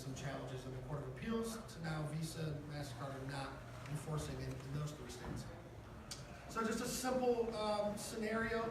some challenges in the Court of Appeals. So now Visa and MasterCard are not enforcing in those 3 states. So just a simple scenario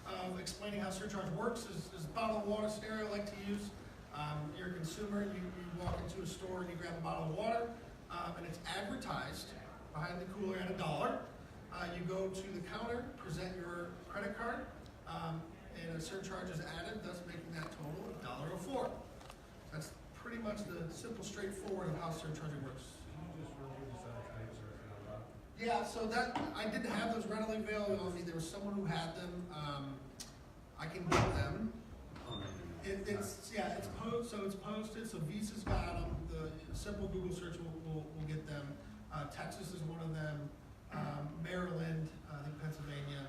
of explaining how surcharge works is a bottle of water scenario I like to use. You're a consumer, you walk into a store and you grab a bottle of water, and it's advertised behind the cooler at $1. You go to the counter, present your credit card, and a surcharge is added, thus making that total $1.04. That's pretty much the simple, straightforward of how surcharging works. Yeah, so that I didn't have those readily available on me. There was someone who had them. I can get them. It's posted. So it's posted. So Visa's got them. The simple Google search will get them. Texas is one of them. Maryland, I think Pennsylvania,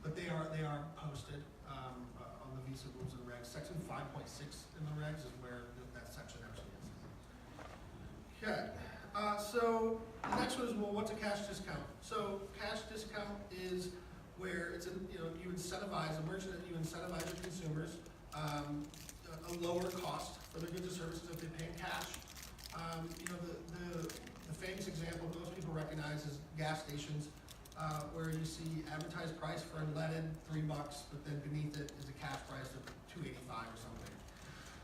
but they are posted on the Visa rules and regs. Section 5.6 in the regs is where that section actually is. Okay. So the next one is, well, what's a cash discount? So cash discount is where it's you incentivize a merchant, you incentivize your consumers a lower cost for their goods and services if they pay in cash. The famous example most people recognize is gas stations, where you see advertised price for unleaded $3, but then beneath it is a cash price of $2.85 or something.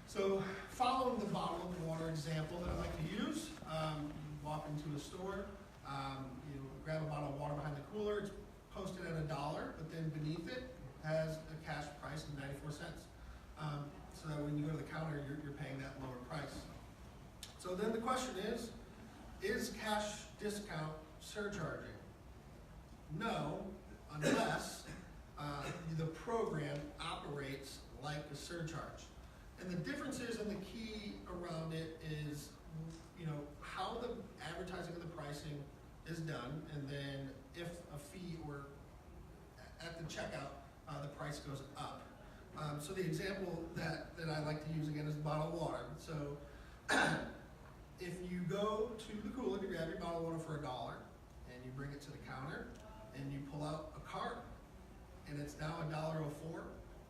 So following the bottle of water example that I like to use, you walk into a store, you grab a bottle of water behind the cooler, it's posted at $1, but then beneath it has a cash price of 94 cents. So that when you go to the counter, you're paying that lower price. So then the question is cash discount surcharging? No, unless the program operates like a surcharge. And the differences and the key around it is, how the advertising and the pricing is done, and then if a fee or at the checkout, the price goes up. So the example that I like to use again is bottled water. So if you go to the cooler to grab your bottle of water for $1 and you bring it to the counter and you pull out a card and it's now $1.04,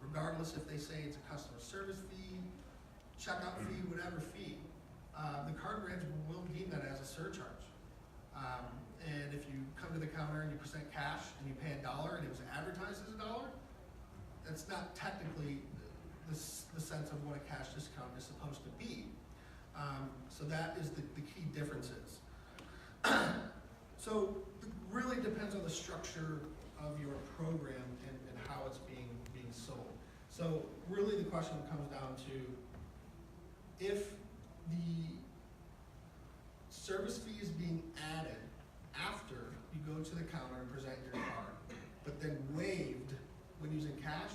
regardless if they say it's a customer service fee, checkout fee, whatever fee, the card branch will deem that as a surcharge. And if you come to the counter and you present cash and you pay $1 and it was advertised as $1, that's not technically the sense of what a cash discount is supposed to be. So that is the key differences. So it really depends on the structure of your program and how it's being sold. So really the question comes down to, if the service fee is being added after you go to the counter and present your card, but then waived when using cash,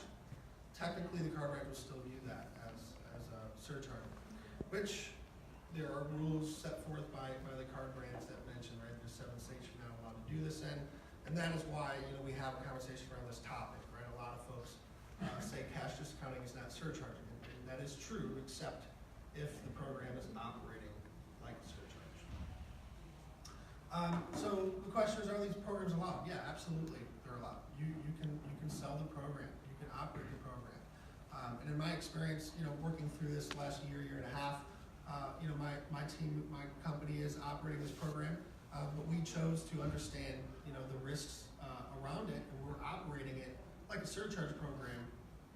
technically the card branch will still view that as a surcharge, which there are rules set forth by the card branch that mention, right, there's 7 states you're not allowed to do this in, and that is why we have a conversation around this topic, right? A lot of folks say cash discounting is not surcharging, and that is true, except if the program is operating like a surcharge. So the question is, are these programs allowed? Yeah, absolutely, they're allowed. You can sell the program, you can operate the program. And in my experience, working through this last year and a half, my team, my company is operating this program, but we chose to understand, the risks around it, and we're operating it like a surcharge program,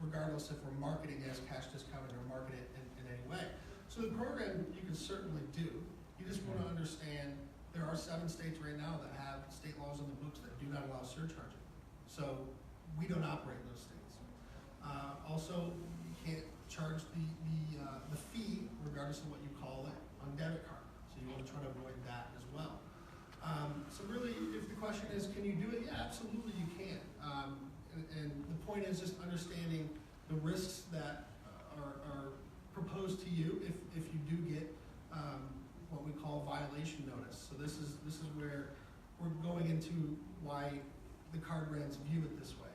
regardless if we're marketing as cash discounting or marketing it in any way. So the program you can certainly do. You just want to understand there are 7 states right now that have state laws in the books that do not allow surcharging. So we don't operate in those states. Also, you can't charge the fee, regardless of what you call it, on debit card. So you want to try to avoid that as well. So really, if the question is, can you do it? Yeah, absolutely you can. And the point is just understanding the risks that are proposed to you if you do get what we call violation notice. So this is where we're going into why the card brands view it this way.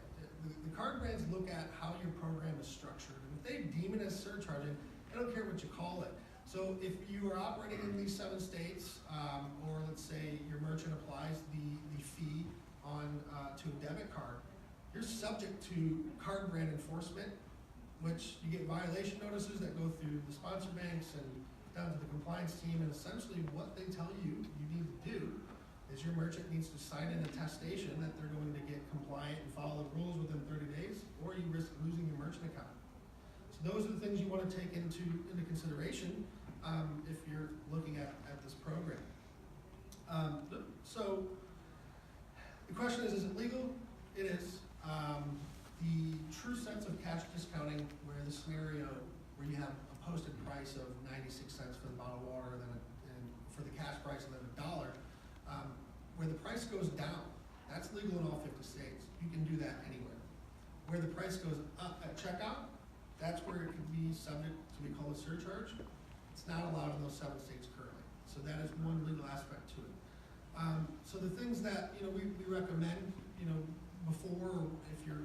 The card brands look at how your program is structured, and if they deem it as surcharging, they don't care what you call it. So if you are operating in these 7 states, or let's say your merchant applies the fee on to a debit card, you're subject to card brand enforcement which you get violation notices that go through the sponsor banks and down to the compliance team, and essentially what they tell you you need to do is your merchant needs to sign an attestation that they're going to get compliant and follow the rules within 30 days, or you risk losing your merchant account. So those are the things you want to take into consideration if you're looking at this program. So the question is it legal? It is. The true sense of cash discounting, where the scenario where you have a posted price of 96 cents for the bottle of water, and for the cash price, and then $1, where the price goes down, that's legal in all 50 states. You can do that anywhere. Where the price goes up at checkout, that's where it could be subject to be called a surcharge. It's not allowed in those 7 states currently. So that is one legal aspect to it. So the things that we recommend before, if your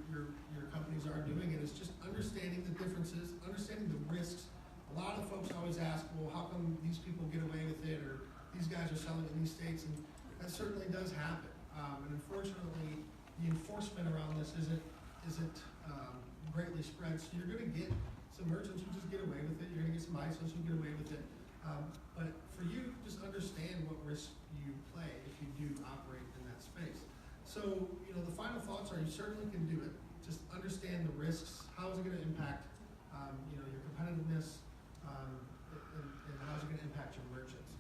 companies are doing it, is just understanding the differences, understanding the risks. A lot of folks always ask, well, how come these people get away with it, or these guys are selling in these states, and that certainly does happen. And unfortunately, the enforcement around this isn't greatly spread. So you're going to get some merchants who just get away with it. You're going to get some ISOs who get away with it. But for you, just understand what risk you play if you do operate in that space. So the final thoughts are you certainly can do it. Just understand the risks. How is it going to impact your competitiveness, and how is it going to impact your merchants?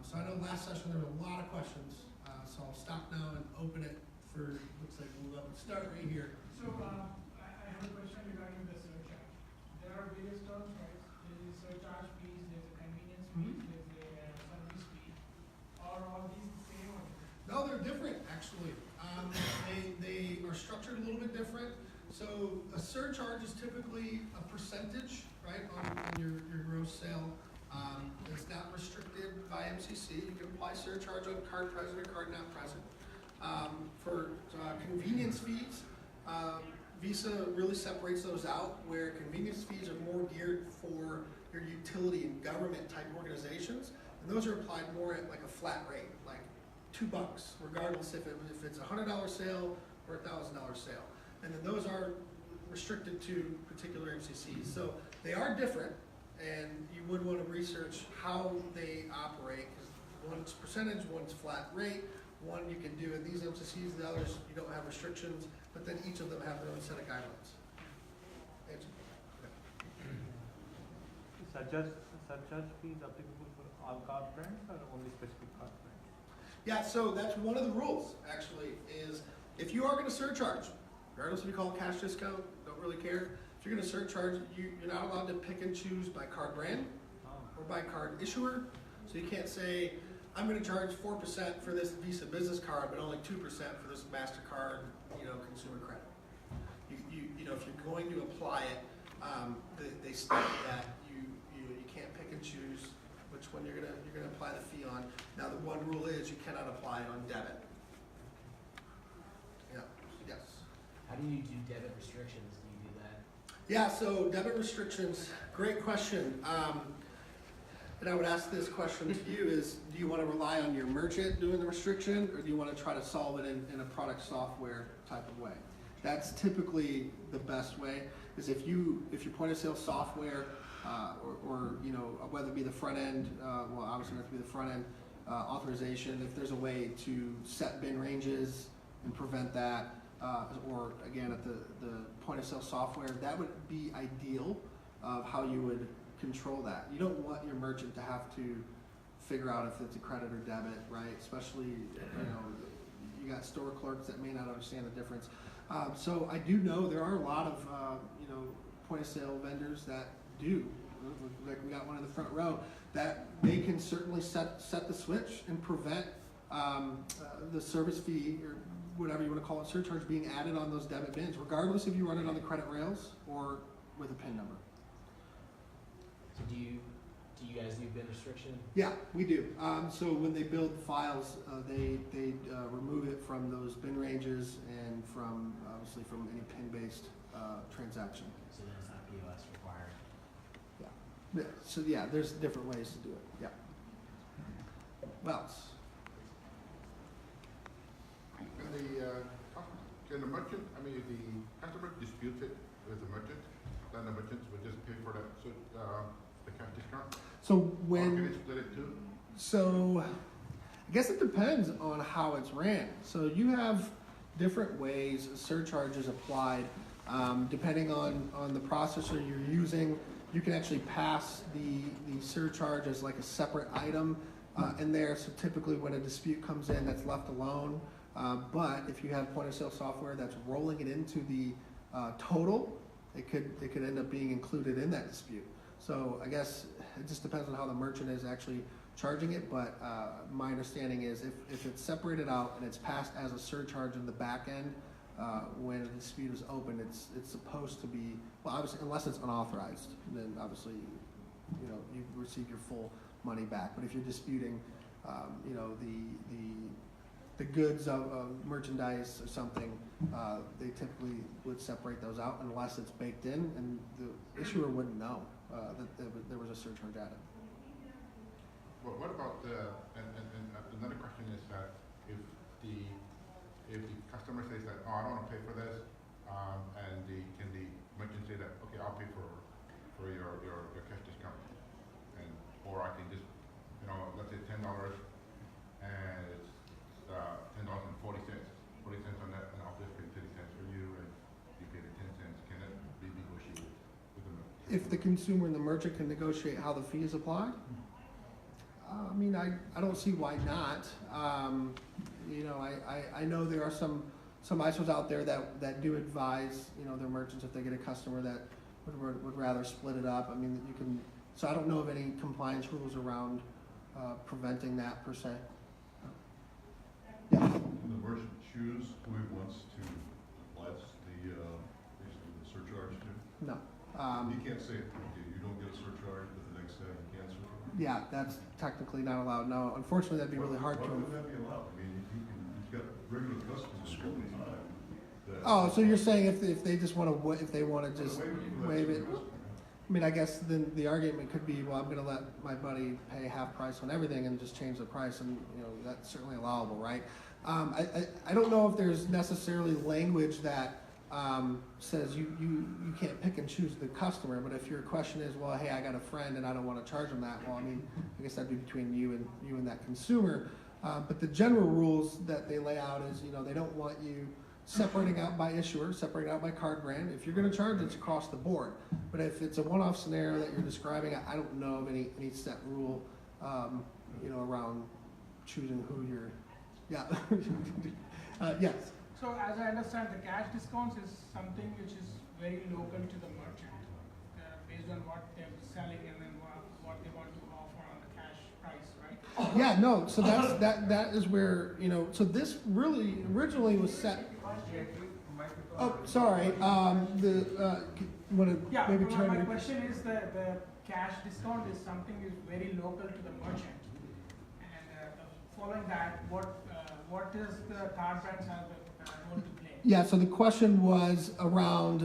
So I know last session there were a lot of questions, so I'll stop now and open it for, looks like we'll start right here. So I have a question regarding the surcharge. There are various terms, right? There is surcharge fees, there's a convenience fee, there's a service fee. Are all these the same or different? No, they're different actually. They are structured a little bit different. So a surcharge is typically a percentage, right, on your gross sale. It's not restricted by MCC. You can apply surcharge on card present or card not present. For convenience fees, Visa really separates those out, where convenience fees are more geared for your utility and government type organizations, and those are applied more at like a flat rate, like $2, regardless if it's a $100 sale or a $1,000 sale. And then those are restricted to particular MCCs. So they are different, and you would want to research how they operate, because one's percentage, one's flat rate, one you can do in these MCCs, the others you don't have restrictions, but then each of them have their own set of guidelines. Surcharge fees applicable for all card brands or only specific card brands? Yeah, so that's one of the rules, actually, is if you are going to surcharge, regardless if you call it cash discount, don't really care. If you're going to surcharge, you're not allowed to pick and choose by card brand or by card issuer. So you can't say, I'm going to charge 4% for this Visa business card, but only 2% for this MasterCard, consumer credit. If you're going to apply it, they state that you can't pick and choose which one you're gonna apply the fee on. Now the one rule is you cannot apply it on debit. Yeah. Yes. How do you do debit restrictions? Do you do that? Yeah. So debit restrictions. Great question. And I would ask this question to you: is do you want to rely on your merchant doing the restriction, or do you want to try to solve it in a product software type of way? That's typically the best way. Is if your point of sale software, or whether it be the front end, well, obviously it has to be the front end authorization. If there's a way to set bin ranges and prevent that, or again at the point of sale software, that would be ideal of how you would control that. You don't want your merchant to have to figure out if it's a credit or debit, right? Especially, you got store clerks that may not understand the difference. So I do know there are a lot of point of sale vendors that do, like we got one in the front row, that they can certainly set the switch and prevent the service fee or whatever you want to call it, surcharge, being added on those debit bins, regardless if you run it on the credit rails or with a PIN number. So do you guys do bin restriction? Yeah, we do. So when they build files, they remove it from those bin ranges and obviously from any PIN-based transaction. So then it's not POS required? Yeah. So yeah, there's different ways to do it. Yeah. What else? Can the merchant, if the customer disputes it with the merchant, then the merchants would just pay for that, so, the cash discount? So Or when. can they split it too? So, I guess it depends on how it's ran. So you have different ways surcharges applied, depending on the processor you're using. You can actually pass the surcharge as like a separate item in there. So typically when a dispute comes in, that's left alone. But if you have point of sale software that's rolling it into the total, it could end up being included in that dispute. So I guess it just depends on how the merchant is actually charging it, but my understanding is if it's separated out and it's passed as a surcharge in the back end, when a dispute is open, it's supposed to be, well, obviously, unless it's unauthorized, then obviously, you know, you receive your full money back. But if you're disputing, you know, the goods of merchandise or something, they typically would separate those out unless it's baked in, and the issuer wouldn't know that there was a surcharge added. Well, what about and another question is that if the customer says that, oh, I don't wanna pay for this, and can the merchant say that, okay, I'll pay for your cash discount, and, or I can just, you know, let's say $10, and it's, $10.40, 40 cents on that, and I'll just pay 30 cents for you, and you pay the 10 cents, can that be negotiated with the merchant? If the consumer and the merchant can negotiate how the fee is applied? I mean, I don't see why not. You know, I know there are some ISOs out there that do advise, you know, their merchants if they get a customer that would rather split it up. I mean, you can, so I don't know of any compliance rules around preventing that per se. Yeah. Can the merchant choose who he wants to apply the, basically the surcharge to? No. He can't say, okay, you don't get a surcharge, but the next day you can surcharge. Yeah, that's technically not allowed. No, unfortunately, that'd be really hard Why to. would that be allowed? I mean, he's got regular customers all the time. that- Oh, so you're saying if they just want to, if they want to just Why would you let waive it? somebody else? I mean, I guess then the argument could be, well, I'm gonna let my buddy pay half price on everything and just change the price, and, you know, that's certainly allowable, right? I don't know if there's necessarily language that, says you can't pick and choose the customer, but if your question is, well, hey, I got a friend and I don't wanna charge them that, well, I mean, I guess that'd be between you and that consumer. But the general rules that they lay out is, you know, they don't want you separating out by issuer, separating out by card brand. If you're gonna charge, it's across the board. But if it's a one-off scenario that you're describing, I don't know of any set rule, you know, around choosing who you're, yeah. Yes. So as I understand, the cash discounts is something which is very local to the merchant, based on what they're selling and then what they want to offer on the cash price, right? Yeah, no, so that is where, you know, so this really originally was set. Oh, sorry, you wanna Yeah, maybe my turn it? question is the cash discount is something is very local to the merchant. And following that, what does the card brands have role to play? Yeah, so the question was around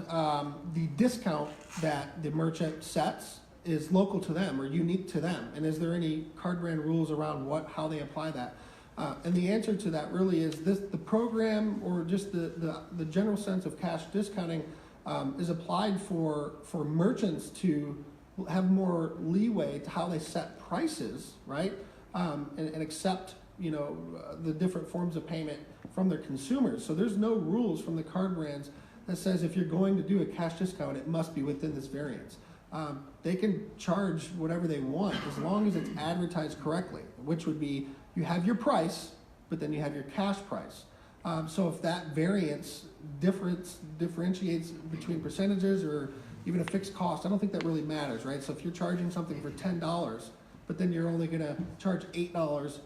the discount that the merchant sets is local to them or unique to them, and is there any card brand rules around how they apply that? And the answer to that really is the program, or just the general sense of cash discounting, is applied for merchants to have more leeway to how they set prices, right? And accept, you know, the different forms of payment from their consumers. So there's no rules from the card brands that says if you're going to do a cash discount, it must be within this variance. They can charge whatever they want as long as it's advertised correctly, which would be you have your price, but then you have your cash price. So if that variance differentiates between percentages or even a fixed cost, I don't think that really matters, right? So if you're charging something for $10, but then you're only gonna charge $8,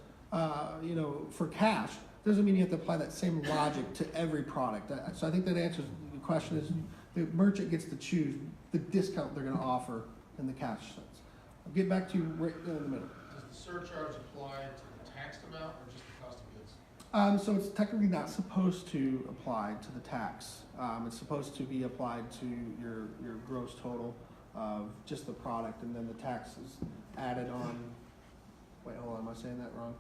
you know, for cash, doesn't mean you have to apply that same logic to every product. So I think that answers the question is the merchant gets to choose the discount they're gonna offer in the cash sense. I'll get back to you right in the middle. Does the surcharge apply to the taxed amount or just the cost of goods? So it's technically not supposed to apply to the tax. It's supposed to be applied to your gross total of just the product, and then the tax is added on. Wait, hold on, am I saying that wrong?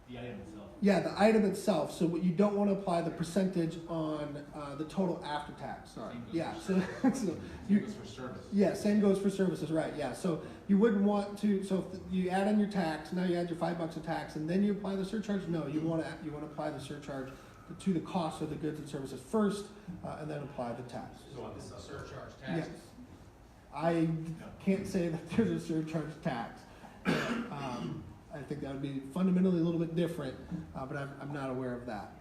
The item itself. Yeah, the item itself, so what you don't wanna apply the percentage on, the total after tax, sorry. Same goes Yeah, for so, so, Same you, goes for service. yeah, same goes for services, right, yeah, so you wouldn't want to, so if you add on your tax, now you add your $5 of tax, and then you apply the surcharge, no, you wanna apply the surcharge to the cost of the goods and services first, and then apply the tax. So on this surcharge Yes. taxes. I can't say that there's a surcharge tax. I think that would be fundamentally a little bit different, but I'm not aware of that.